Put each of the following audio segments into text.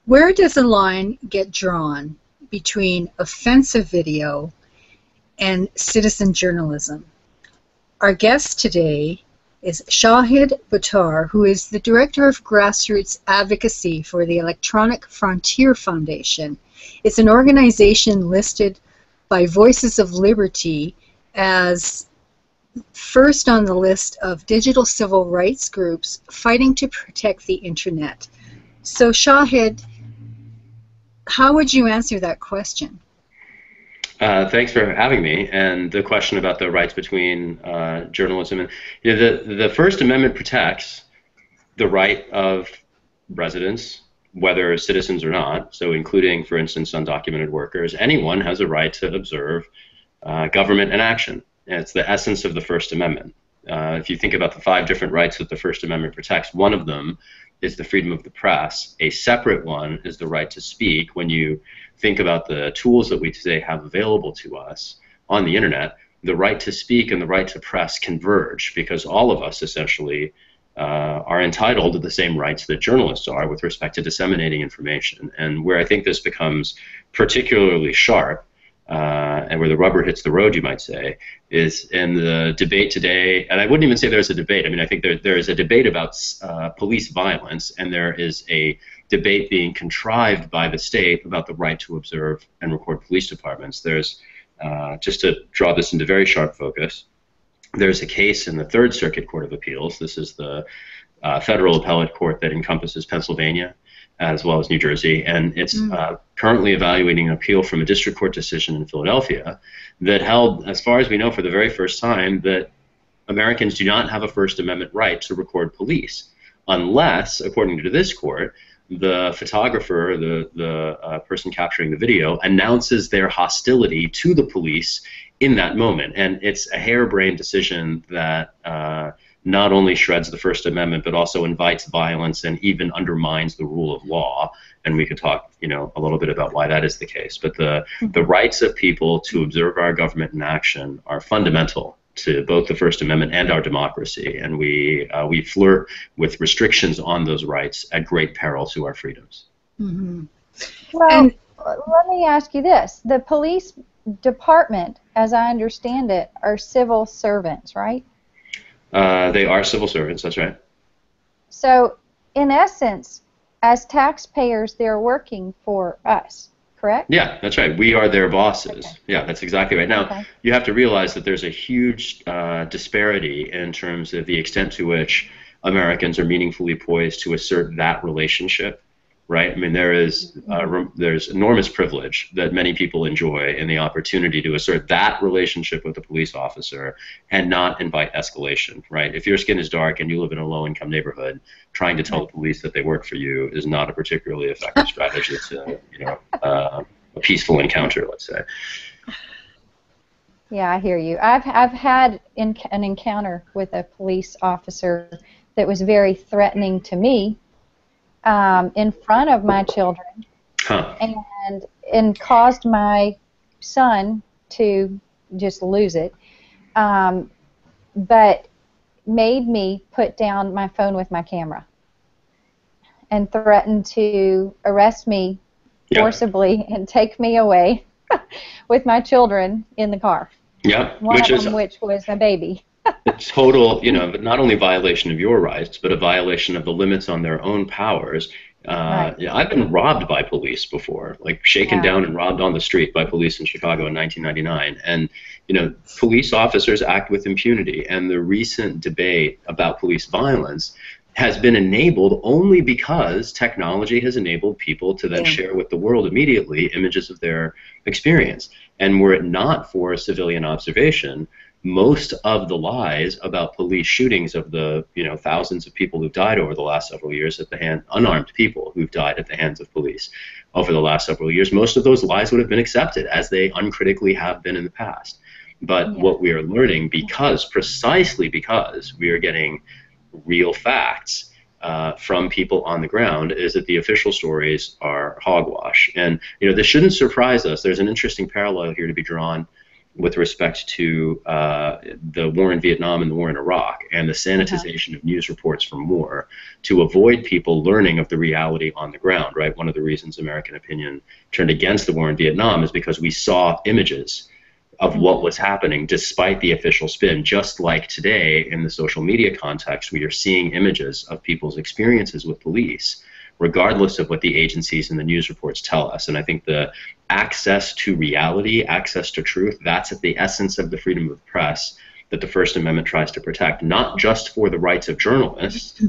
Where does the line get drawn between offensive video and citizen journalism? Our guest today is Shahid Buttar, who is the Director of Grassroots Advocacy for the Electronic Frontier Foundation. It's an organization listed by Voices of Liberty as first on the list of digital civil rights groups fighting to protect the internet. So Shahid, how would you answer that question? Thanks for having me. And the question about the rights between journalism and the First Amendment protects the right of residents, whether citizens or not. So, including, for instance, undocumented workers. Anyone has a right to observe government in action. And it's the essence of the First Amendment. If you think about the 5 different rights that the First Amendment protects, one of them is the freedom of the press. A separate one is the right to speak. When you think about the tools that we today have available to us on the internet, the right to speak and the right to press converge, because all of us essentially are entitled to the same rights that journalists are with respect to disseminating information. And where I think this becomes particularly sharp, and where the rubber hits the road, you might say, is in the debate today. And I wouldn't even say there's a debate. I mean, I think there is a debate about police violence, and there is a debate being contrived by the state about the right to observe and record police departments. There's, just to draw this into very sharp focus, there's a case in the Third Circuit Court of Appeals. This is the federal appellate court that encompasses Pennsylvania as well as New Jersey, and it's currently evaluating an appeal from a district court decision in Philadelphia that held, as far as we know, for the very first time, that Americans do not have a First Amendment right to record police unless, according to this court, the photographer, the person capturing the video, announces their hostility to the police in that moment. And it's a harebrained decision that not only shreds the First Amendment, but also invites violence and even undermines the rule of law. And we could talk, a little bit about why that is the case. But the rights of people to observe our government in action are fundamental to both the First Amendment and our democracy. And we flirt with restrictions on those rights at great peril to our freedoms. Mm-hmm. Well, let me ask you this. The police department, as I understand it, are civil servants, right? They are civil servants, that's right. So, in essence, as taxpayers, they're working for us, correct? Yeah, that's right. We are their bosses. Okay. Yeah, that's exactly right. Now, you have to realize that there's a huge disparity in terms of the extent to which Americans are meaningfully poised to assert that relationship, right? I mean, there's enormous privilege that many people enjoy in the opportunity to assert that relationship with a police officer and not invite escalation, right? If your skin is dark and you live in a low-income neighborhood, trying to tell the police that they work for you is not a particularly effective strategy to, a peaceful encounter, let's say. Yeah, I hear you. I've had an encounter with a police officer that was very threatening to me, in front of my children, and caused my son to just lose it, but made me put down my phone with my camera and threatened to arrest me forcibly and take me away with my children in the car. Yeah, One of them which was a baby. A total, but not only violation of your rights, but a violation of the limits on their own powers. Right. I've been robbed by police before, like shaken down and robbed on the street by police in Chicago in 1999. And, police officers act with impunity. And the recent debate about police violence has been enabled only because technology has enabled people to then share with the world immediately images of their experience. And were it not for civilian observation, most of the lies about police shootings of the thousands of people who've died over the last several years at the hand, unarmed people who've died at the hands of police over the last several years, most of those lies would have been accepted, as they uncritically have been in the past. But what we are learning, precisely because we are getting real facts from people on the ground, is that the official stories are hogwash. And this shouldn't surprise us. There's an interesting parallel here to be drawn with respect to the war in Vietnam and the war in Iraq and the sanitization of news reports from war to avoid people learning of the reality on the ground, right? One of the reasons American opinion turned against the war in Vietnam is because we saw images of what was happening despite the official spin. Just like today in the social media context, we are seeing images of people's experiences with police, regardless of what the agencies and the news reports tell us. And I think the access to reality, access to truth, that's at the essence of the freedom of the press that the First Amendment tries to protect, not just for the rights of journalists,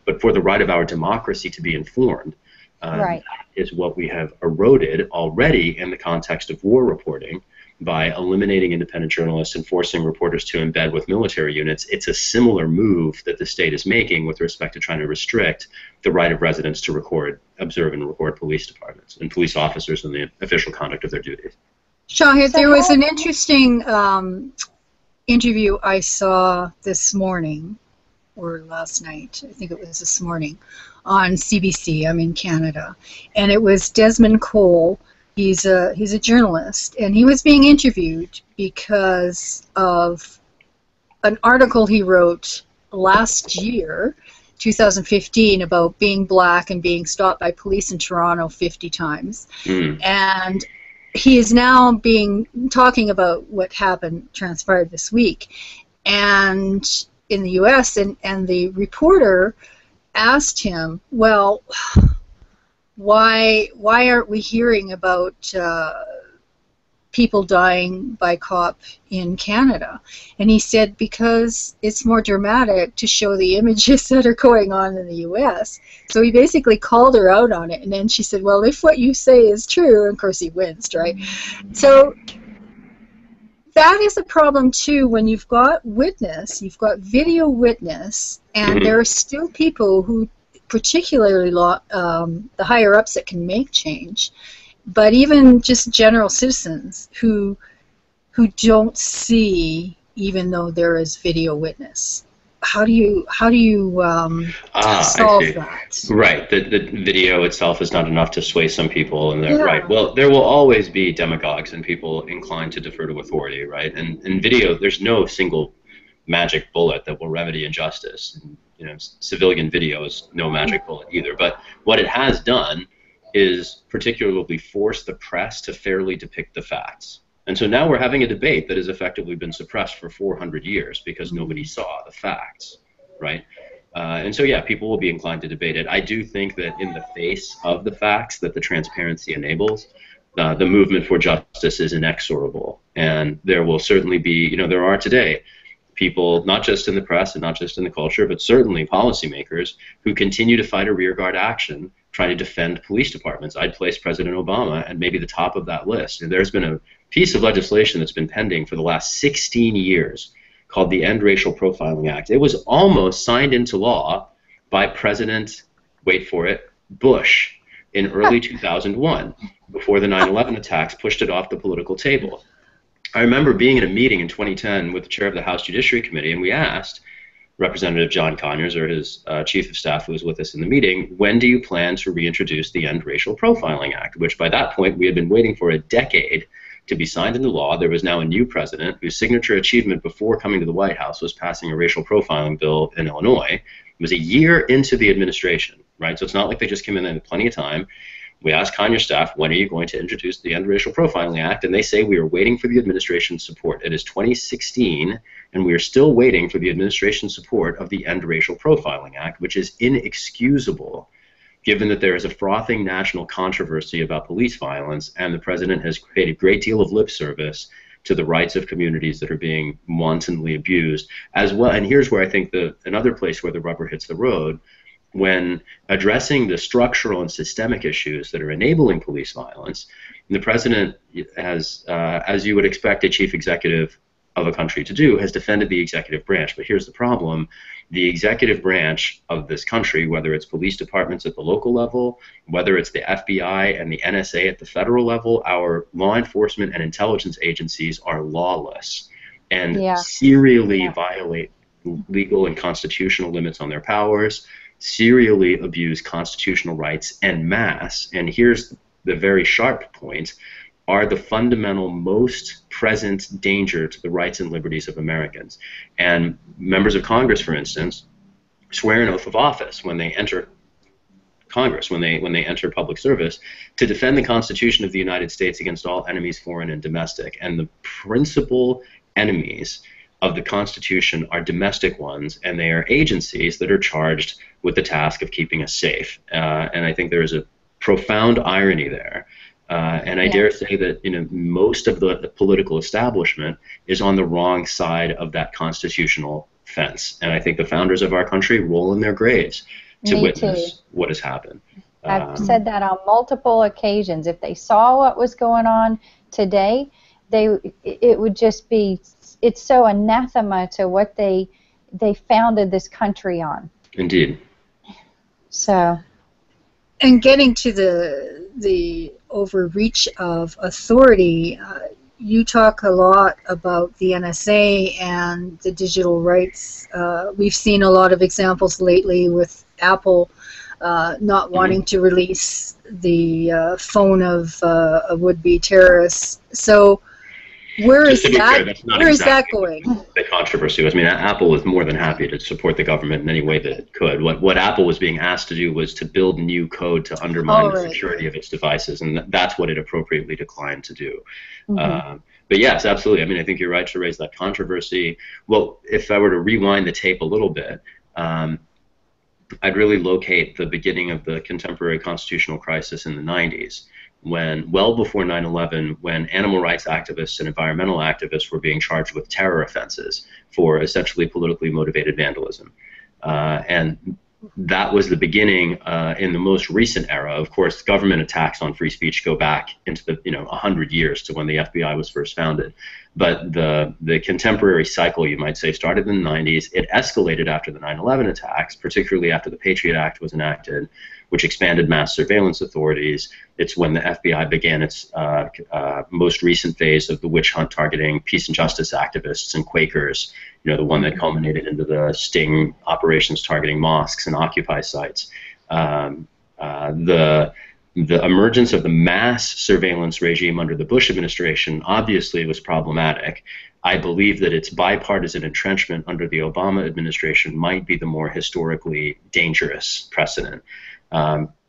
but for the right of our democracy to be informed. Right. That is what we have eroded already in the context of war reporting by eliminating independent journalists and forcing reporters to embed with military units. It's a similar move that the state is making with respect to trying to restrict the right of residents to record, observe, and record police departments and police officers in the official conduct of their duties. Shahid, there was an interesting interview I saw this morning, or last night, I think it was this morning, on CBC. I'm in Canada, and it was Desmond Cole. He's a journalist, and he was being interviewed because of an article he wrote last year, 2015, about being black and being stopped by police in Toronto 50 times. And he is now talking about what transpired this week, and in the U.S. and the reporter asked him, well, why aren't we hearing about people dying by cop in Canada? And he said, because it's more dramatic to show the images that are going on in the U.S. So he basically called her out on it, and then she said, well, if what you say is true, and of course he winced, right? So that is a problem too when you've got witness, you've got video witness, and there are still people who, particularly the higher ups, that can make change, but even just general citizens who don't see, even though there is video witness. How do you solve that? Right, the video itself is not enough to sway some people, and right. Well, there will always be demagogues and people inclined to defer to authority, right? And in video, there's no single magic bullet that will remedy injustice. And, civilian video is no magic bullet either. But what it has done is particularly force the press to fairly depict the facts. And so now we're having a debate that has effectively been suppressed for 400 years because nobody saw the facts, right? And so, yeah, people will be inclined to debate it. I do think that in the face of the facts that the transparency enables, the movement for justice is inexorable. And there will certainly be, there are today people, not just in the press and not just in the culture, but certainly policymakers who continue to fight a rearguard action trying to defend police departments. I'd place President Obama at maybe the top of that list. And there's been a piece of legislation that's been pending for the last 16 years called the End Racial Profiling Act. It was almost signed into law by President, wait for it, Bush in early 2001, before the 9/11 attacks pushed it off the political table. I remember being in a meeting in 2010 with the chair of the House Judiciary Committee, and we asked Representative John Conyers, or his chief of staff who was with us in the meeting, when do you plan to reintroduce the End Racial Profiling Act, which by that point we had been waiting for a decade to be signed into law. There was now a new president whose signature achievement before coming to the White House was passing a racial profiling bill in Illinois. It was a year into the administration, right? So it's not like they just came in and had plenty of time. We asked Conyers staff, when are you going to introduce the End Racial Profiling Act? And they say we are waiting for the administration's support. It is 2016, and we are still waiting for the administration's support of the End Racial Profiling Act, which is inexcusable given that there is a frothing national controversy about police violence, and the president has paid a great deal of lip service to the rights of communities that are being wantonly abused as well. And here's where I think another place where the rubber hits the road, when addressing the structural and systemic issues that are enabling police violence, the president has, as you would expect a chief executive of a country to do, has defended the executive branch. But here's the problem. The executive branch of this country, whether it's police departments at the local level, whether it's the FBI and the NSA at the federal level, our law enforcement and intelligence agencies are lawless and serially violate legal and constitutional limits on their powers, serially abuse constitutional rights en masse. And here's the very sharp point. are the fundamental, most present danger to the rights and liberties of Americans. And members of Congress, for instance, swear an oath of office when they enter Congress, when they enter public service, to defend the Constitution of the United States against all enemies, foreign and domestic. And the principal enemies of the Constitution are domestic ones, and they are agencies that are charged with the task of keeping us safe. And I think there is a profound irony there. And I dare say that most of the political establishment is on the wrong side of that constitutional fence. And I think the founders of our country roll in their graves to witness what has happened. I've said that on multiple occasions. If they saw what was going on today, it would just be, it's so anathema to what they founded this country on. Indeed. So. And getting to the overreach of authority, you talk a lot about the NSA and the digital rights. We've seen a lot of examples lately with Apple not wanting to release the phone of a would-be terrorist. So where is that going? The controversy was, I mean, Apple was more than happy to support the government in any way that it could. What Apple was being asked to do was to build new code to undermine the security of its devices, and that's what it appropriately declined to do. But yes, absolutely. I mean, I think you're right to raise that controversy. Well, if I were to rewind the tape a little bit, I'd really locate the beginning of the contemporary constitutional crisis in the 90s. When, well before 9/11, when animal rights activists and environmental activists were being charged with terror offenses for essentially politically motivated vandalism. And that was the beginning in the most recent era. Of course, government attacks on free speech go back into the 100 years to when the FBI was first founded. But the contemporary cycle, you might say, started in the 90s. It escalated after the 9/11 attacks, particularly after the Patriot Act was enacted, which expanded mass surveillance authorities. It's when the FBI began its most recent phase of the witch hunt targeting peace and justice activists and Quakers, the one that culminated into the sting operations targeting mosques and Occupy sites. The emergence of the mass surveillance regime under the Bush administration obviously was problematic. I believe that its bipartisan entrenchment under the Obama administration might be the more historically dangerous precedent.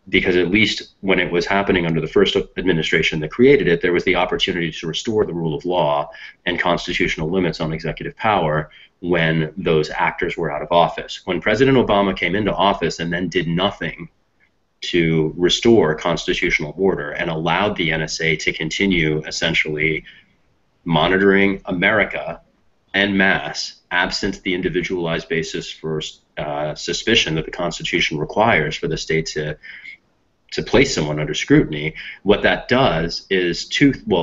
Because at least when it was happening under the first administration that created it, there was the opportunity to restore the rule of law and constitutional limits on executive power when those actors were out of office. When President Obama came into office and then did nothing to restore constitutional order and allowed the NSA to continue essentially monitoring America en masse, absent the individualized basis for suspicion that the Constitution requires for the state to place someone under scrutiny, what that does is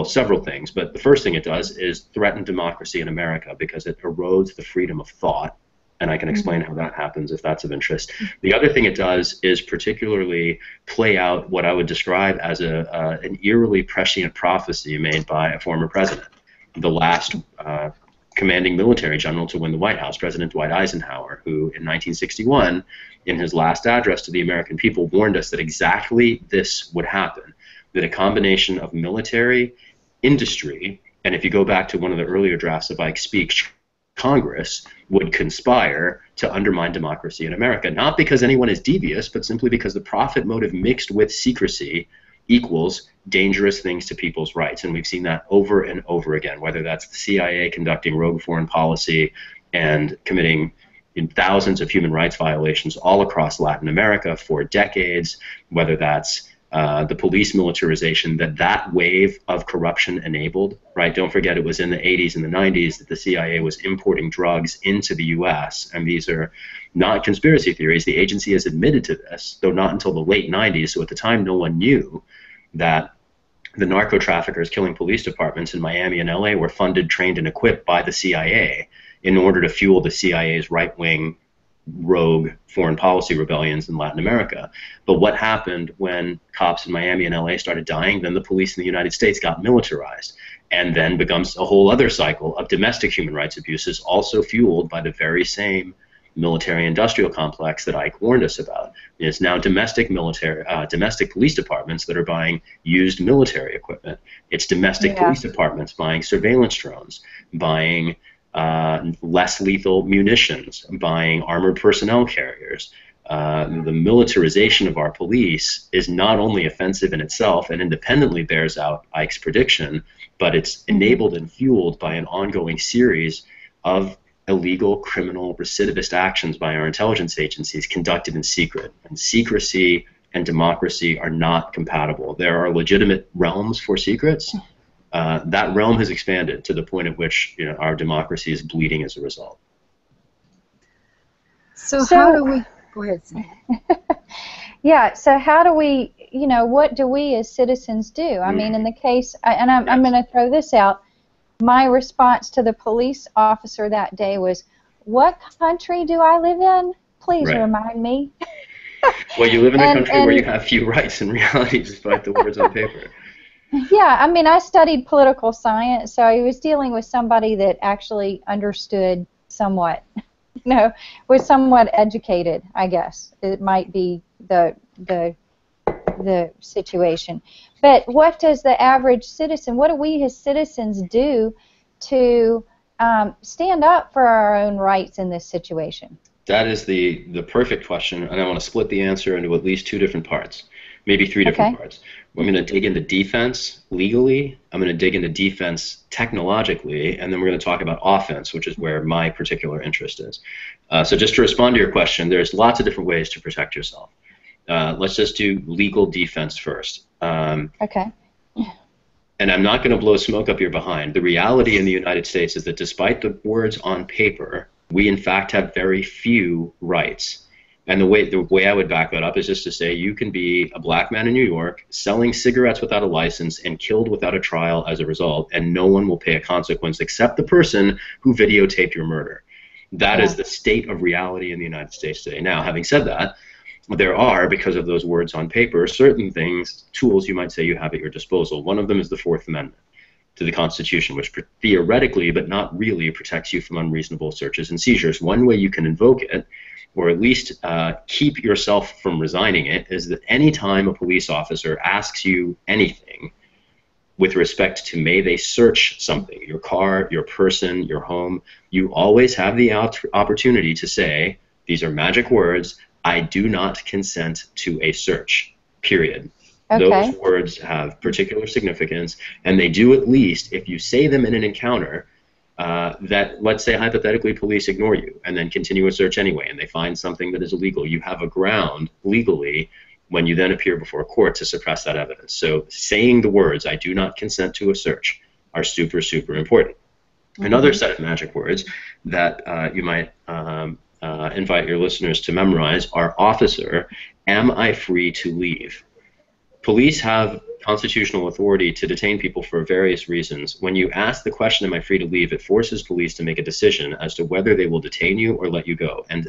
several things. But the first thing it does is threaten democracy in America because it erodes the freedom of thought. And I can explain how that happens if that's of interest. The other thing it does is particularly play out what I would describe as an eerily prescient prophecy made by a former president, the last commanding military general to win the White House, President Dwight Eisenhower, who in 1961, in his last address to the American people, warned us that exactly this would happen, that a combination of military, industry, and if you go back to one of the earlier drafts of Ike's speech, Congress would conspire to undermine democracy in America, not because anyone is devious, but simply because the profit motive mixed with secrecy equals dangerous things to people's rights. And we've seen that over and over again, whether that's the CIA conducting rogue foreign policy and committing thousands of human rights violations all across Latin America for decades, whether that's the police militarization that wave of corruption enabled, right? Don't forget it was in the 80s and the 90s that the CIA was importing drugs into the US, and these are not conspiracy theories. The agency has admitted to this, though not until the late 90s, so at the time no one knew that the narco traffickers killing police departments in Miami and LA were funded, trained, and equipped by the CIA in order to fuel the CIA's right-wing rogue foreign policy rebellions in Latin America. But what happened when cops in Miami and LA started dying? Then the police in the United States got militarized, and then becomes a whole other cycle of domestic human rights abuses, also fueled by the very same military-industrial complex that Ike warned us about. It's now domestic police departments that are buying used military equipment. It's domestic police departments buying surveillance drones, buying less lethal munitions, buying armored personnel carriers. The militarization of our police is not only offensive in itself and independently bears out Ike's prediction, but it's enabled and fueled by an ongoing series of illegal, criminal, recidivist actions by our intelligence agencies conducted in secret. And secrecy and democracy are not compatible. There are legitimate realms for secrets. That realm has expanded to the point at which our democracy is bleeding as a result. So how do we... Go ahead, Cindy. Yeah, so how do we, what do we as citizens do? I mean, in the case, and I'm going to throw this out, my response to the police officer that day was, what country do I live in? Please remind me. Well, you live in a country where you have few rights in reality, despite the words on paper. Yeah, I mean, I studied political science, so I was dealing with somebody that actually understood somewhat, was somewhat educated, I guess. It might be the situation. But what does the average citizen, what do we as citizens do to stand up for our own rights in this situation? That is the perfect question, and I want to split the answer into at least two different parts, maybe three different parts. I'm going to dig into defense legally, I'm going to dig into defense technologically, and then we're going to talk about offense, which is where my particular interest is. So just to respond to your question, there's lots of different ways to protect yourself. Let's just do legal defense first. Okay. And I'm not going to blow smoke up your behind. The reality in the United States is that despite the words on paper, we in fact have very few rights. And the way I would back that up is just to say you can be a black man in New York selling cigarettes without a license and killed without a trial as a result, and no one will pay a consequence except the person who videotaped your murder. That is the state of reality in the United States today. Now, having said that, there are, because of those words on paper, certain things, tools you might say you have at your disposal. One of them is the Fourth Amendment to the Constitution, which theoretically, but not really, protects you from unreasonable searches and seizures. One way you can invoke it, or at least keep yourself from resigning it, is that any time a police officer asks you anything with respect to may they search something, your car, your person, your home, you always have the opportunity to say, these are magic words, I do not consent to a search, period. Okay. Those words have particular significance, and they do at least, if you say them in an encounter, that, let's say, hypothetically, police ignore you and then continue a search anyway, and they find something that is illegal. You have a ground legally when you then appear before a court to suppress that evidence. So saying the words, I do not consent to a search, are super, super important. Mm-hmm. Another set of magic words that you might invite your listeners to memorize are officer, am I free to leave? Police have constitutional authority to detain people for various reasons. When you ask the question, am I free to leave, it forces police to make a decision as to whether they will detain you or let you go. And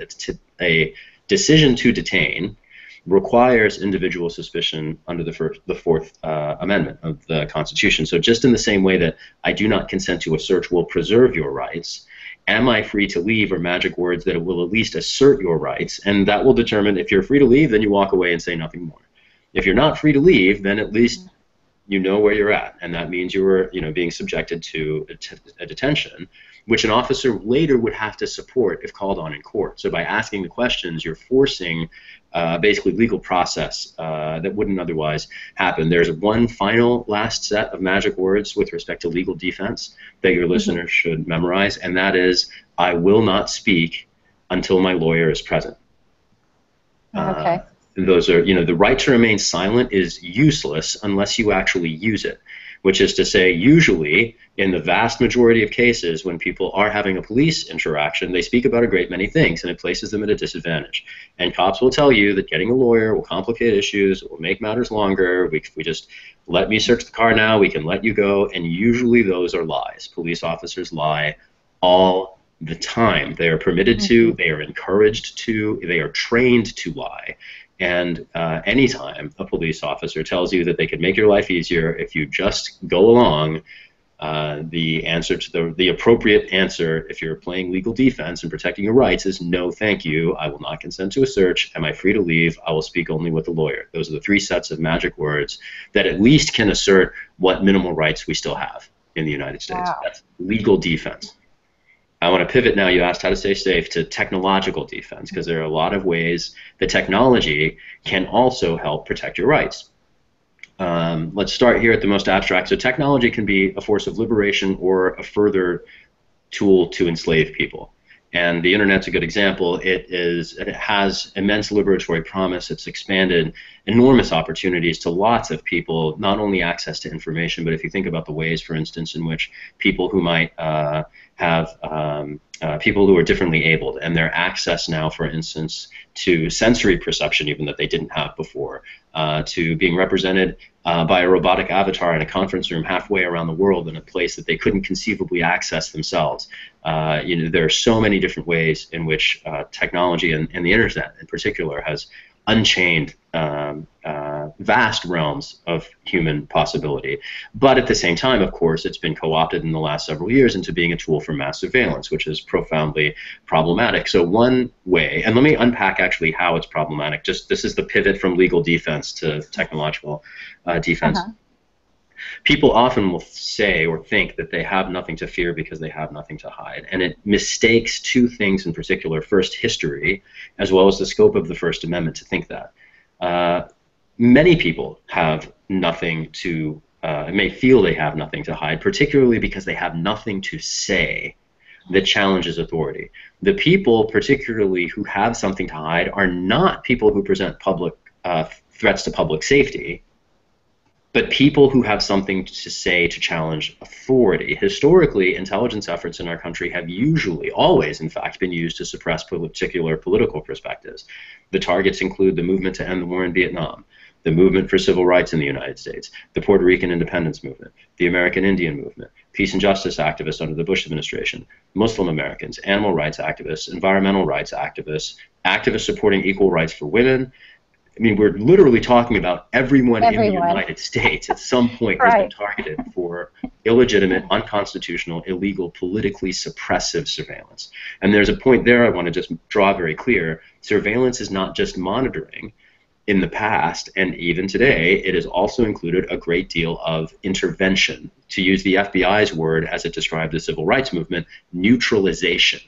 a decision to detain requires individual suspicion under the Fourth Amendment of the Constitution. So just in the same way that I do not consent to a search will preserve your rights, am I free to leave are magic words that it will at least assert your rights, and that will determine if you're free to leave, then you walk away and say nothing more. If you're not free to leave, then at least you know where you're at, and that means you were, being subjected to a detention, which an officer later would have to support if called on in court. So by asking the questions, you're forcing basically legal process that wouldn't otherwise happen. There's one final last set of magic words with respect to legal defense that your listeners should memorize, and that is, I will not speak until my lawyer is present. Okay. Those are, the right to remain silent is useless unless you actually use it, which is to say, usually, in the vast majority of cases, when people are having a police interaction, they speak about a great many things, and it places them at a disadvantage. And cops will tell you that getting a lawyer will complicate issues, it will make matters longer, if we just let me search the car now, we can let you go, and usually those are lies. Police officers lie all the time. They are permitted to, they are encouraged to, they are trained to lie. And anytime a police officer tells you that they can make your life easier if you just go along, The answer to the appropriate answer, if you're playing legal defense and protecting your rights, is no, thank you. I will not consent to a search. Am I free to leave? I will speak only with a lawyer. Those are the 3 sets of magic words that at least can assert what minimal rights we still have in the United States. Wow. That's legal defense. I want to pivot now. You asked how to stay safe, to technological defense, because there are a lot of ways that technology can also help protect your rights. Let's start here at the most abstract. So technology can be a force of liberation or a further tool to enslave people. And the internet's a good example. It has immense liberatory promise. It's expanded enormous opportunities to lots of people, not only access to information, but if you think about the ways, for instance, in which people who might have people who are differently abled, and their access now, for instance, to sensory perception, even that they didn't have before, to being represented by a robotic avatar in a conference room halfway around the world in a place that they couldn't conceivably access themselves. There are so many different ways in which technology and the internet in particular has unchained vast realms of human possibility. But at the same time, of course, it's been co-opted in the last several years into being a tool for mass surveillance, which is profoundly problematic. So one way, and let me unpack actually how it's problematic, just this is the pivot from legal defense to technological defense. People often will say or think that they have nothing to fear because they have nothing to hide. And it mistakes 2 things in particular. First, history, as well as the scope of the First Amendment to think that. Many people have nothing to, may feel they have nothing to hide, particularly because they have nothing to say that challenges authority. The people, particularly who have something to hide, are not people who present public threats to public safety, but people who have something to say to challenge authority. Historically, intelligence efforts in our country have usually, always in fact, been used to suppress particular political perspectives. The targets include the movement to end the war in Vietnam, the movement for civil rights in the United States, the Puerto Rican independence movement, the American Indian movement, peace and justice activists under the Bush administration, Muslim Americans, animal rights activists, environmental rights activists, activists supporting equal rights for women. I mean, we're literally talking about everyone in the United States at some point has been targeted for illegitimate, unconstitutional, illegal, politically suppressive surveillance. And there's a point there I want to just draw very clear. Surveillance is not just monitoring. In the past, and even today, it has also included a great deal of intervention. To use the FBI's word as it described the civil rights movement, neutralization.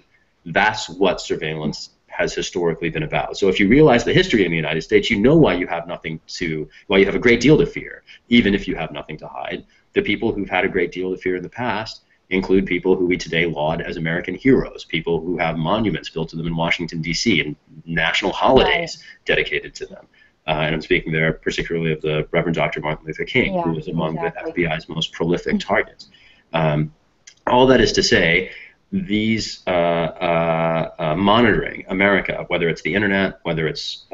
That's what surveillance has historically been about. So if you realize the history in the United States, you know why you have why you have a great deal to fear, even if you have nothing to hide. The people who've had a great deal to fear in the past include people who we today laud as American heroes, people who have monuments built to them in Washington, D.C., and national holidays dedicated to them. And I'm speaking there particularly of the Reverend Dr. Martin Luther King, who was among the FBI's most prolific targets. All that is to say, these monitoring America, whether it's the internet, whether it's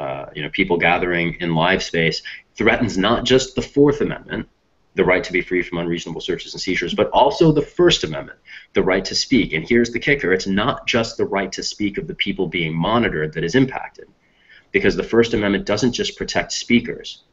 people gathering in live space, threatens not just the Fourth Amendment, the right to be free from unreasonable searches and seizures, but also the First Amendment, the right to speak. And here's the kicker: it's not just the right to speak of the people being monitored that is impacted, because the First Amendment doesn't just protect speakers.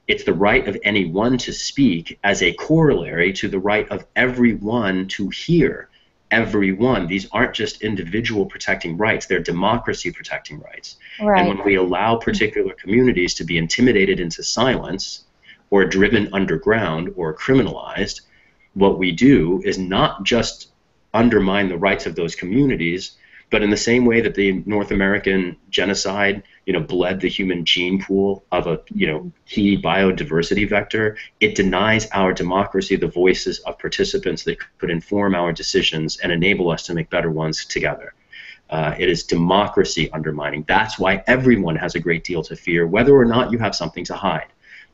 It's the right of anyone to speak as a corollary to the right of everyone to hear. Everyone. These aren't just individual protecting rights, they're democracy protecting rights. And when we allow particular communities to be intimidated into silence or driven underground or criminalized, what we do is not just undermine the rights of those communities, but in the same way that the North American genocide, bled the human gene pool of a, key biodiversity vector, it denies our democracy the voices of participants that could inform our decisions and enable us to make better ones together. It is democracy undermining. That's why everyone has a great deal to fear, whether or not you have something to hide.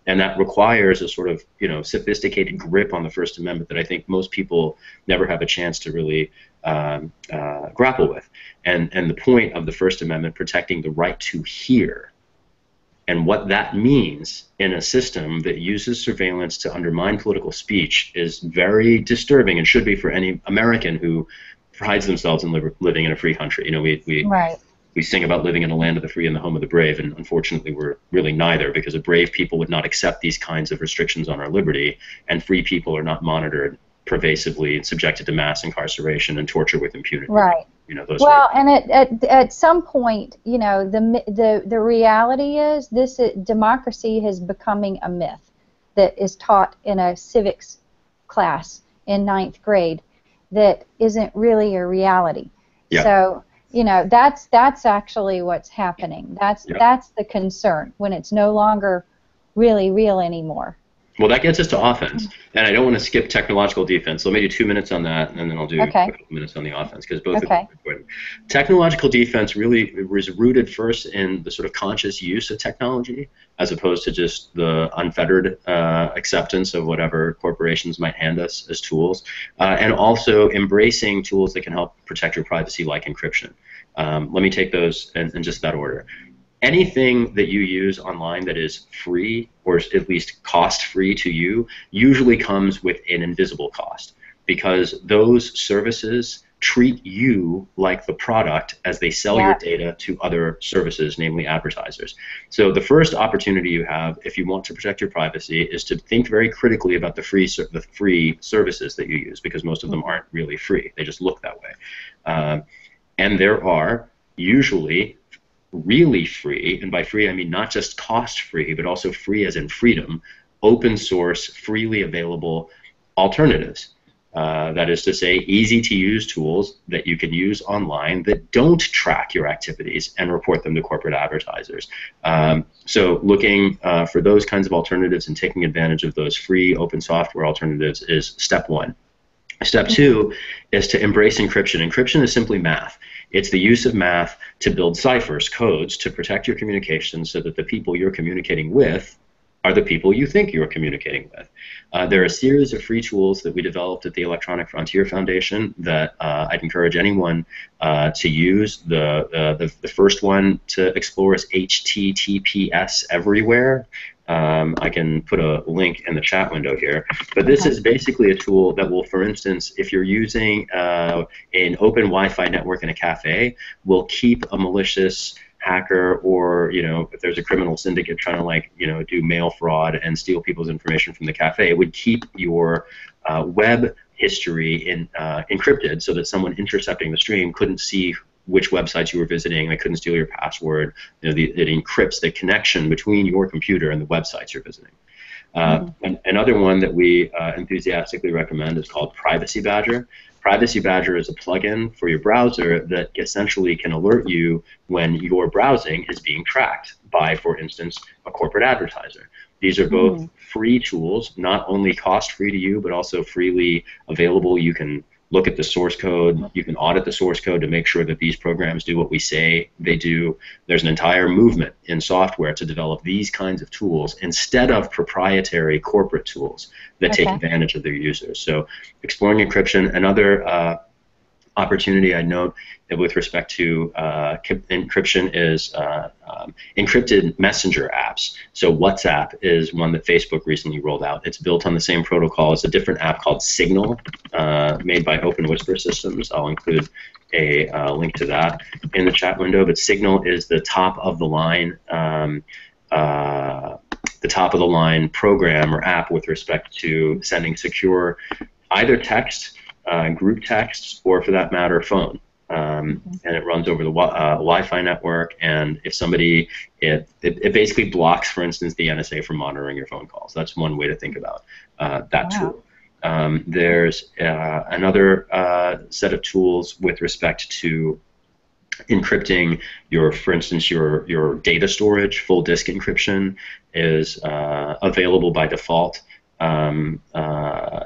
And that requires a sort of, sophisticated grip on the First Amendment that I think most people never have a chance to really grapple with. And the point of the First Amendment, protecting the right to hear, and what that means in a system that uses surveillance to undermine political speech, is very disturbing, and should be for any American who prides themselves in living in a free country. We sing about living in a land of the free and the home of the brave, and unfortunately we're really neither, because a brave people would not accept these kinds of restrictions on our liberty, and free people are not monitored pervasively subjected to mass incarceration and torture with impunity. Right. Those. Well, and at some point, the reality is democracy is becoming a myth that is taught in a civics class in 9th grade that isn't really a reality. Yeah. So, that's actually what's happening. That's the concern, when it's no longer really real anymore. Well, that gets us to offense, and I don't want to skip technological defense. So let me do 2 minutes on that, and then I'll do a couple minutes on the offense, because both are important. Technological defense really was rooted first in the sort of conscious use of technology, as opposed to just the unfettered acceptance of whatever corporations might hand us as tools, and also embracing tools that can help protect your privacy, like encryption. Let me take those in just that order. Anything that you use online that is free, or at least cost-free to you, usually comes with an invisible cost, because those services treat you like the product as they sell your data to other services, namely advertisers. So the first opportunity you have, if you want to protect your privacy, is to think very critically about the free services that you use, because most of them aren't really free. They just look that way. And there are usually really free, and by free I mean not just cost-free, but also free as in freedom, open source, freely available alternatives. That is to say, easy-to-use tools that you can use online that don't track your activities and report them to corporate advertisers. So looking for those kinds of alternatives and taking advantage of those free open software alternatives is step one. Step two is to embrace encryption. Encryption is simply math. It's the use of math to build ciphers, codes, to protect your communications so that the people you're communicating with are the people you think you're communicating with. There are a series of free tools that we developed at the Electronic Frontier Foundation that I'd encourage anyone to use. The first one to explore is HTTPS Everywhere. I can put a link in the chat window here, but this is basically a tool that will, for instance, if you're using an open Wi-Fi network in a cafe, will keep a malicious hacker, or if there's a criminal syndicate trying to do mail fraud and steal people's information from the cafe, it would keep your web history encrypted so that someone intercepting the stream couldn't see which websites you were visiting. They couldn't steal your password. It encrypts the connection between your computer and the websites you're visiting. And another one that we enthusiastically recommend is called Privacy Badger. Privacy Badger is a plugin for your browser that essentially can alert you when your browsing is being tracked by, for instance, a corporate advertiser. These are both free tools, not only cost-free to you, but also freely available. You can look at the source code. You can audit the source code to make sure that these programs do what we say they do. There's an entire movement in software to develop these kinds of tools instead of proprietary corporate tools that take advantage of their users. So exploring encryption. Another opportunity I note that with respect to encryption is encrypted messenger apps. So WhatsApp is one that Facebook recently rolled out. It's built on the same protocol. It's a different app called Signal, made by Open Whisper Systems. I'll include a link to that in the chat window. But Signal is the top of the line program or app with respect to sending secure either text, group texts, or for that matter, phone. And it runs over the Wi-Fi network, and if somebody, it basically blocks, for instance, the NSA from monitoring your phone calls. That's one way to think about that tool. There's another set of tools with respect to encrypting for instance, your data storage. Full disk encryption is available by default.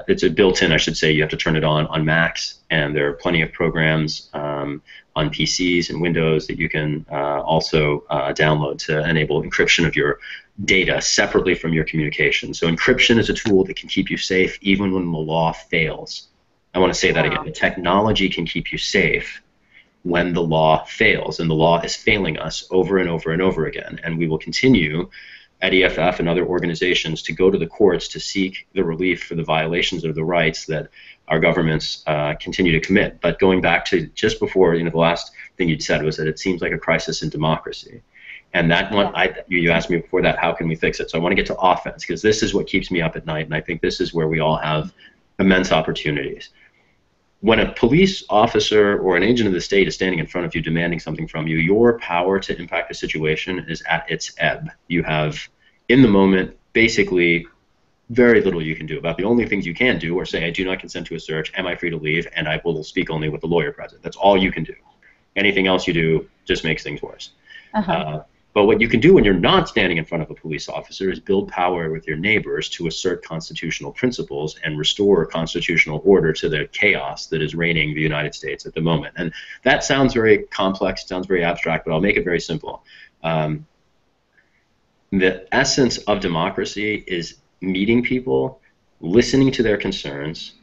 It's a built-in, I should say. You have to turn it on Macs, and there are plenty of programs on PCs and Windows that you can also download to enable encryption of your data separately from your communication. So encryption is a tool that can keep you safe even when the law fails. I want to say that again. The technology can keep you safe when the law fails, and the law is failing us over and over and over again, and we will continue at EFF and other organizations to go to the courts to seek the relief for the violations of the rights that our governments continue to commit. But going back to just before, the last thing you'd said was that it seems like a crisis in democracy. And that one, you asked me before that, how can we fix it? So I want to get to offense, because this is what keeps me up at night, and I think this is where we all have immense opportunities. When a police officer or an agent of the state is standing in front of you demanding something from you, your power to impact a situation is at its ebb. You have, in the moment, basically very little you can do. About the only things you can do are say, I do not consent to a search, am I free to leave, and I will speak only with the lawyer present. That's all you can do. Anything else you do just makes things worse. But what you can do when you're not standing in front of a police officer is build power with your neighbors to assert constitutional principles and restore constitutional order to the chaos that is reigning the United States at the moment. And that sounds very complex, sounds very abstract, but I'll make it very simple. The essence of democracy is meeting people, listening to their concerns,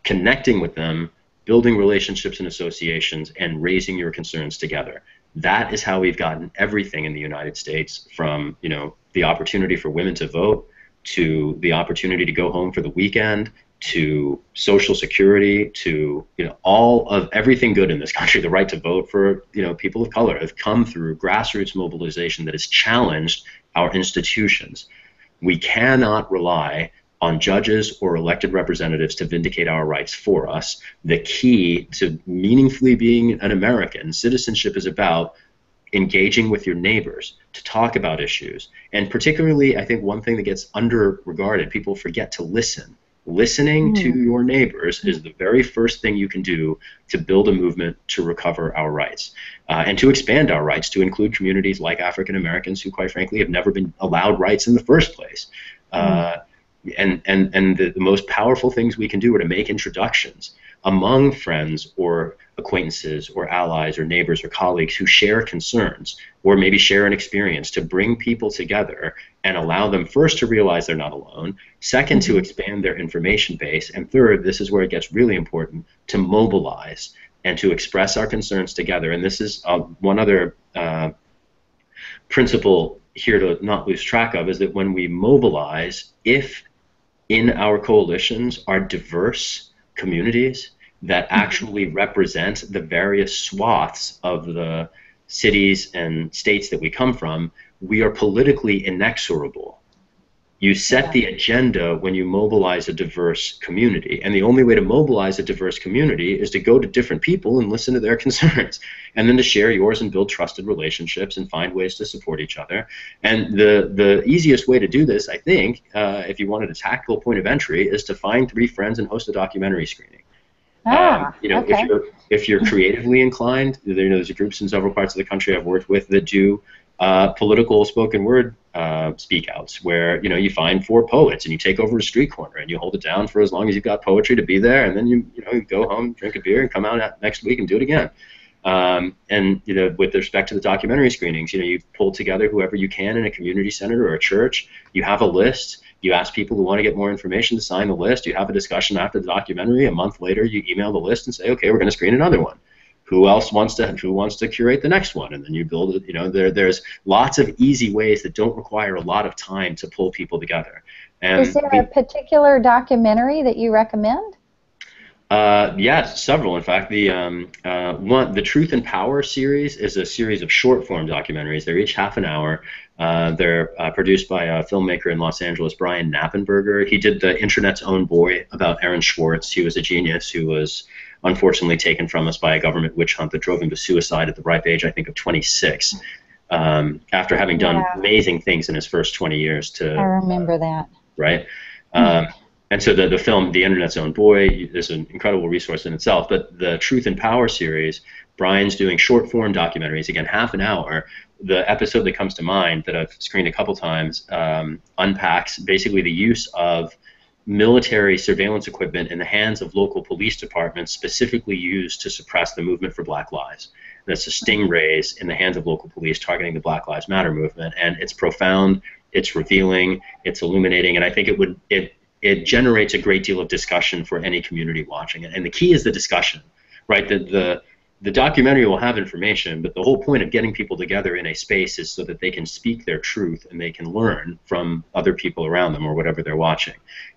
connecting with them, building relationships and associations, and raising your concerns together. That is how we've gotten everything in the United States, from, you know, the opportunity for women to vote, to the opportunity to go home for the weekend, to Social Security, to, you know, all of everything good in this country. The right to vote for, you know, people of color have come through grassroots mobilization that has challenged our institutions. We cannot rely on judges or elected representatives to vindicate our rights for us. The key to meaningfully being an American, citizenship is about engaging with your neighbors to talk about issues. And particularly, I think one thing that gets under-regarded, people forget to listen. Listening to your neighbors is the very first thing you can do to build a movement to recover our rights, and to expand our rights to include communities like African Americans who, quite frankly, have never been allowed rights in the first place. And the most powerful things we can do are to make introductions among friends or acquaintances or allies or neighbors or colleagues who share concerns or maybe share an experience, to bring people together and allow them first to realize they're not alone, second to expand their information base, and third, this is where it gets really important, to mobilize and to express our concerns together. And this is one other principle here to not lose track of, is that when we mobilize, if in our coalitions are diverse communities that actually represent the various swaths of the cities and states that we come from, we are politically inexorable. You set the agenda when you mobilize a diverse community, and the only way to mobilize a diverse community is to go to different people and listen to their concerns, and then to share yours and build trusted relationships and find ways to support each other. And the easiest way to do this, I think, if you wanted a tactical point of entry, is to find 3 friends and host a documentary screening. You know, if you're creatively inclined, there's groups in several parts of the country I've worked with that do political spoken word speak outs, where, you know, you find 4 poets and you take over a street corner and you hold it down for as long as you've got poetry to be there, and then you go home, drink a beer, and come out next week and do it again. And, you know, with respect to the documentary screenings, you know, you pull together whoever you can in a community center or a church. You have a list. You ask people who want to get more information to sign the list. You have a discussion after the documentary. A month later, you email the list and say, okay, we're going to screen another one. Who wants to curate the next one? And then you build it. You know, there's lots of easy ways that don't require a lot of time to pull people together. And is there a particular documentary that you recommend? Yes, several. In fact, the Truth and Power series is a series of short-form documentaries. They're each half an hour. They're produced by a filmmaker in Los Angeles, Brian Knappenberger. He did The Internet's Own Boy about Aaron Swartz. He was a genius who was unfortunately taken from us by a government witch hunt that drove him to suicide at the ripe age, I think, of 26, after having done amazing things in his first 20 years. I remember that. Right? And so the film, The Internet's Own Boy, is an incredible resource in itself. But the Truth and Power series, Brian's doing short-form documentaries, again, half an hour. The episode that comes to mind that I've screened a couple times unpacks basically the use of military surveillance equipment in the hands of local police departments, specifically used to suppress the movement for Black Lives. That's the stingrays in the hands of local police targeting the Black Lives Matter movement. And it's profound, it's revealing, it's illuminating, and I think it generates a great deal of discussion for any community watching it. And the key is the discussion, right? The documentary will have information, but the whole point of getting people together in a space is so that they can speak their truth and they can learn from other people around them or whatever they're watching.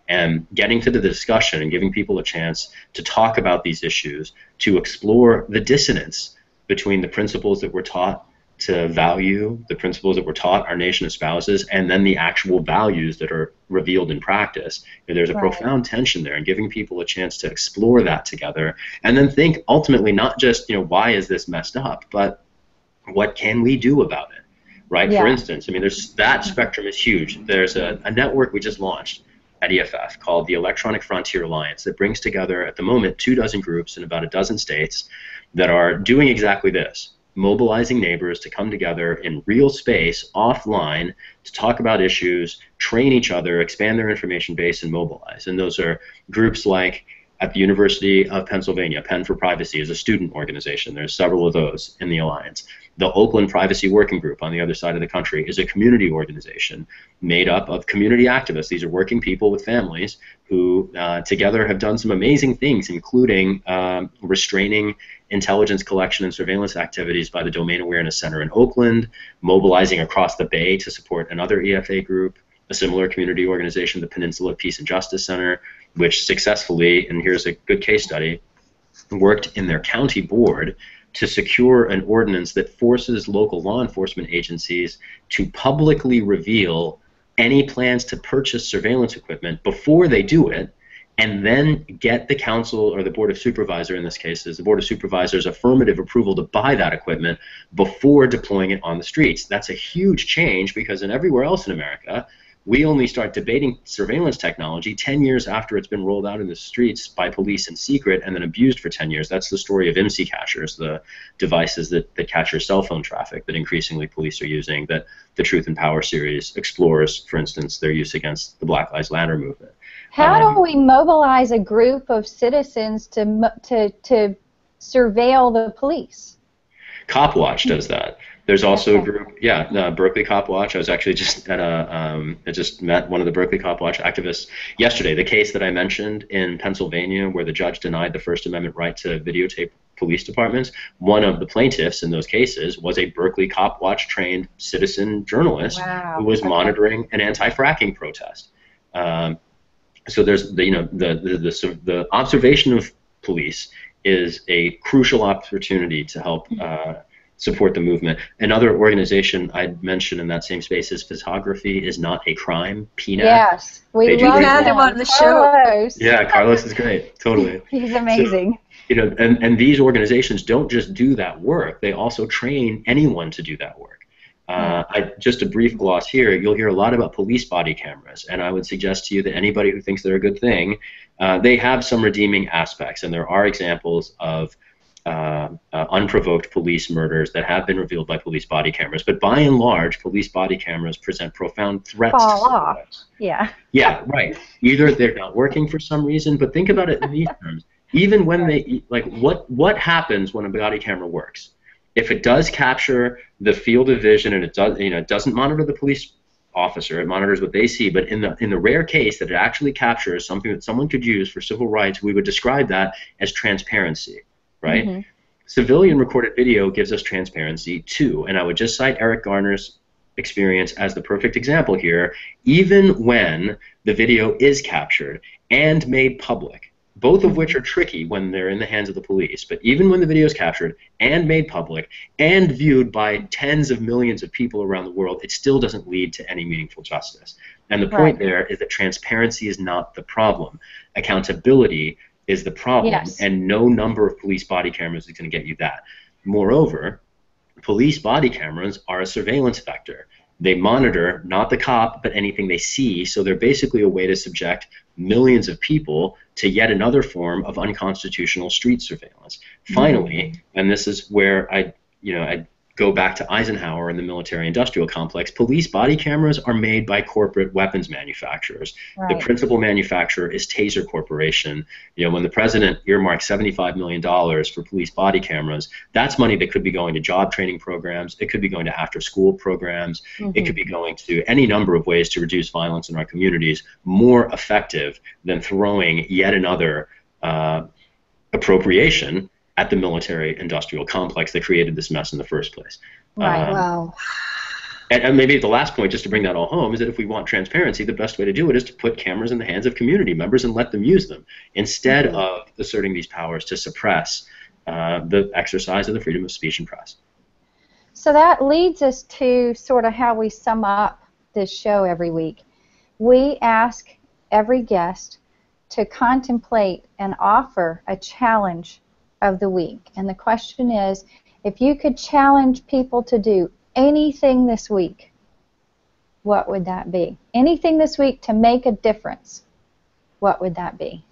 And getting to the discussion and giving people a chance to talk about these issues, to explore the dissonance between the principles that we're taught to value the principles that we're taught our nation espouses, and then the actual values that are revealed in practice. There's a profound tension there, and giving people a chance to explore that together, and then think ultimately not just, why is this messed up, but what can we do about it, right? For instance, I mean, that spectrum is huge. There's a network we just launched at EFF called the Electronic Frontier Alliance that brings together at the moment 24 groups in about 12 states that are doing exactly this, mobilizing neighbors to come together in real space, offline, to talk about issues, train each other, expand their information base, and mobilize. And those are groups like at the University of Pennsylvania, Pen for Privacy is a student organization. There's several of those in the Alliance. The Oakland Privacy Working Group on the other side of the country is a community organization made up of community activists. These are working people with families who together have done some amazing things, including restraining intelligence collection and surveillance activities by the Domain Awareness Center in Oakland, mobilizing across the Bay to support another EFA group, a similar community organization, the Peninsula Peace and Justice Center, which successfully, and here's a good case study, worked in their county board to secure an ordinance that forces local law enforcement agencies to publicly reveal any plans to purchase surveillance equipment before they do it, and then get the council or the board of supervisors, in this case is the board of supervisors, affirmative approval to buy that equipment before deploying it on the streets. That's a huge change, because in everywhere else in America, we only start debating surveillance technology 10 years after it's been rolled out in the streets by police in secret and then abused for 10 years. That's the story of IMSI catchers, the devices that capture cell phone traffic that increasingly police are using, that the Truth and Power series explores, for instance, their use against the Black Lives Matter movement. How do we mobilize a group of citizens to surveil the police? Copwatch does that. There's also a group, Berkeley Copwatch. I was actually just at I just met one of the Berkeley Copwatch activists yesterday. The case that I mentioned in Pennsylvania, where the judge denied the First Amendment right to videotape police departments, one of the plaintiffs in those cases was a Berkeley Copwatch trained citizen journalist who was monitoring an anti-fracking protest. So there's the observation of police is a crucial opportunity to help support the movement. Another organization I'd mention in that same space is Photography is Not a Crime, PNAC. Yes, we love him on the show. Yeah, Carlos is great, totally. He's amazing. So, and these organizations don't just do that work, they also train anyone to do that work. Just a brief gloss here, you'll hear a lot about police body cameras, and I would suggest to you that anybody who thinks they're a good thing, they have some redeeming aspects, and there are examples of unprovoked police murders that have been revealed by police body cameras. But by and large, police body cameras present profound threats to civil rights. Yeah, right. Either they're not working for some reason, but think about it in these terms. Even when they, like, what happens when a body camera works? If it does capture the field of vision and it does, it doesn't monitor the police officer, it monitors what they see, but in the rare case that it actually captures something that someone could use for civil rights, we would describe that as transparency. Right? Mm-hmm. Civilian recorded video gives us transparency too, and I would just cite Eric Garner's experience as the perfect example here. Even when the video is captured and made public, both of which are tricky when they're in the hands of the police, but even when the video is captured and made public and viewed by tens of millions of people around the world, it still doesn't lead to any meaningful justice. And the point there is that transparency is not the problem. Accountability is the problem, and no number of police body cameras is going to get you that. Moreover, police body cameras are a surveillance vector. They monitor not the cop, but anything they see, so they're basically a way to subject millions of people to yet another form of unconstitutional street surveillance. Finally, and this is where I go back to Eisenhower and the military-industrial complex, police body cameras are made by corporate weapons manufacturers. Right. The principal manufacturer is Taser Corporation. When the president earmarked $75 million for police body cameras, that's money that could be going to job training programs, it could be going to after-school programs, it could be going to any number of ways to reduce violence in our communities, more effective than throwing yet another appropriation at the military-industrial complex that created this mess in the first place. Right. Wow. And maybe the last point, just to bring that all home, is that if we want transparency, the best way to do it is to put cameras in the hands of community members and let them use them, instead of asserting these powers to suppress the exercise of the freedom of speech and press. So that leads us to sort of how we sum up this show every week. We ask every guest to contemplate and offer a challenge of the week. And the question is, if you could challenge people to do anything this week, what would that be? Anything this week to make a difference, what would that be?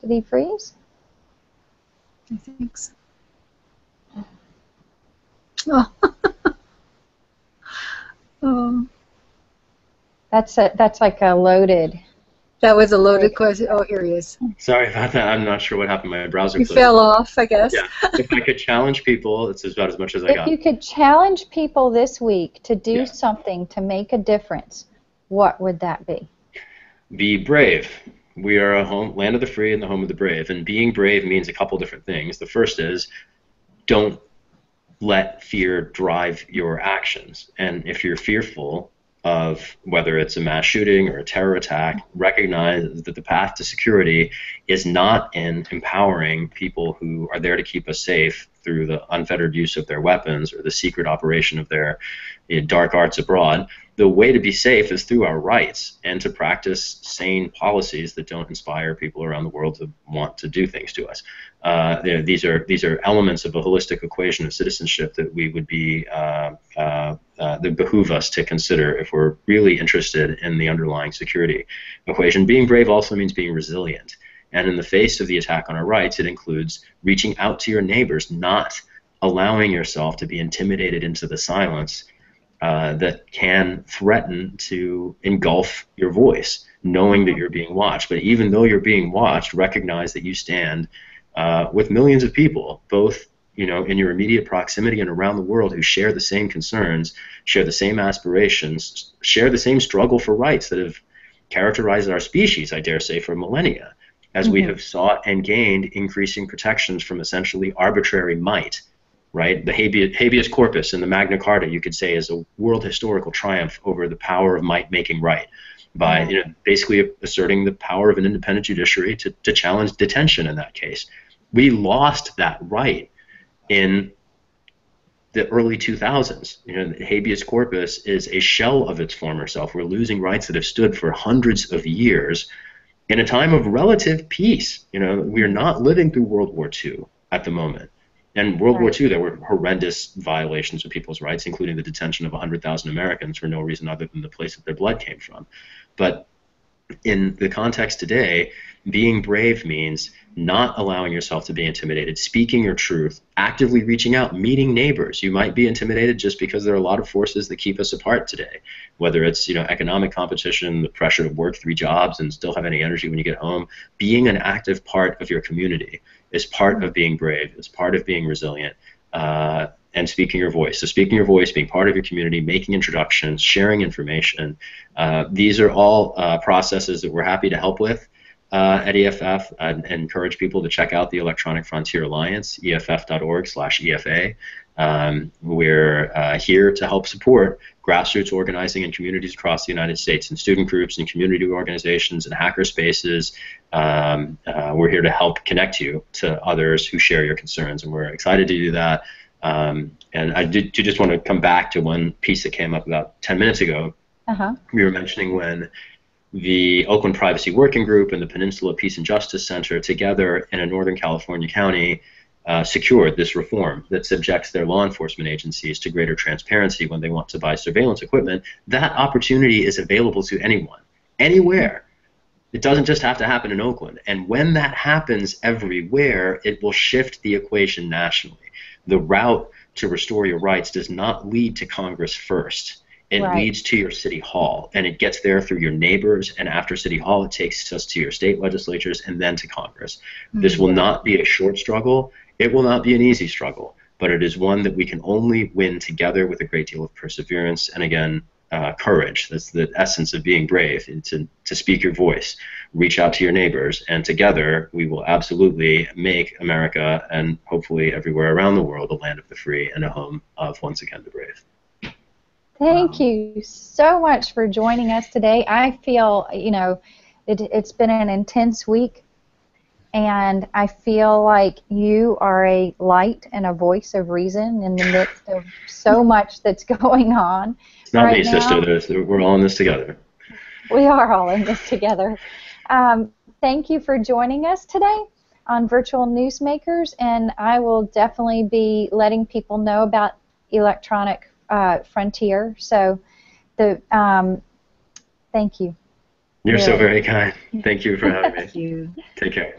Did he freeze? I think so. Oh. Oh. That's like a loaded. That was a loaded question. Oh, here he is. Sorry about that. I'm not sure what happened. My browser closed. Fell off, I guess. Yeah. If I could challenge people, it's about as much as I got. If you could challenge people this week to do something to make a difference, what would that be? Be brave. We are a land of the free and the home of the brave. And being brave means a couple different things. The first is don't let fear drive your actions. And if you're fearful of whether it's a mass shooting or a terror attack, recognize that the path to security is not in empowering people who are there to keep us safe through the unfettered use of their weapons or the secret operation of their dark arts abroad. The way to be safe is through our rights and to practice sane policies that don't inspire people around the world to want to do things to us. These are elements of a holistic equation of citizenship that we would be that behoove us to consider if we're really interested in the underlying security equation. Being brave also means being resilient. And in the face of the attack on our rights, it includes reaching out to your neighbors, not allowing yourself to be intimidated into the silence that can threaten to engulf your voice, knowing that you're being watched. But even though you're being watched, recognize that you stand with millions of people, both in your immediate proximity and around the world, who share the same concerns, share the same aspirations, share the same struggle for rights that have characterized our species, I dare say, for millennia, as we have sought and gained increasing protections from essentially arbitrary might. Right? The habeas corpus in the Magna Carta, you could say, is a world historical triumph over the power of might making right, by basically asserting the power of an independent judiciary to challenge detention in that case. We lost that right in the early 2000s. Habeas corpus is a shell of its former self. We're losing rights that have stood for hundreds of years in a time of relative peace. We're not living through World War II at the moment. And World War II, there were horrendous violations of people's rights, including the detention of 100,000 Americans for no reason other than the place that their blood came from. But in the context today, being brave means not allowing yourself to be intimidated, speaking your truth, actively reaching out, meeting neighbors. You might be intimidated just because there are a lot of forces that keep us apart today, whether it's economic competition, the pressure to work 3 jobs and still have any energy when you get home. Being an active part of your community is part of being brave. It's part of being resilient. And speaking your voice. So speaking your voice, being part of your community, making introductions, sharing information, these are all processes that we're happy to help with at EFF. I encourage people to check out the Electronic Frontier Alliance, EFF.org/EFA. We're here to help support grassroots organizing in communities across the United States, and student groups and community organizations and hacker spaces. We're here to help connect you to others who share your concerns, and we're excited to do that. And I do just want to come back to one piece that came up about 10 minutes ago. We were mentioning when the Oakland Privacy Working Group and the Peninsula Peace and Justice Center together in a Northern California county secured this reform that subjects their law enforcement agencies to greater transparency when they want to buy surveillance equipment. That opportunity is available to anyone, anywhere. It doesn't just have to happen in Oakland. And when that happens everywhere, it will shift the equation nationally. The route to restore your rights does not lead to Congress first. It leads to your city hall, and it gets there through your neighbors, and after city hall it takes us to your state legislatures and then to Congress. This will not be a short struggle. It will not be an easy struggle, but it is one that we can only win together with a great deal of perseverance and, again, courage. That's the essence of being brave, to speak your voice, reach out to your neighbors, and together we will absolutely make America, and hopefully everywhere around the world, a land of the free and a home of, once again, the brave. Thank you so much for joining us today. I feel, it's been an intense week, and I feel like you are a light and a voice of reason in the midst of so much that's going on. It's not right me, now. sister. We're all in this together. We are all in this together. Thank you for joining us today on Virtual Newsmakers, and I will definitely be letting people know about Electronic Frontier. So, thank you. You're so very kind. Thank you for having me. Thank you. Take care.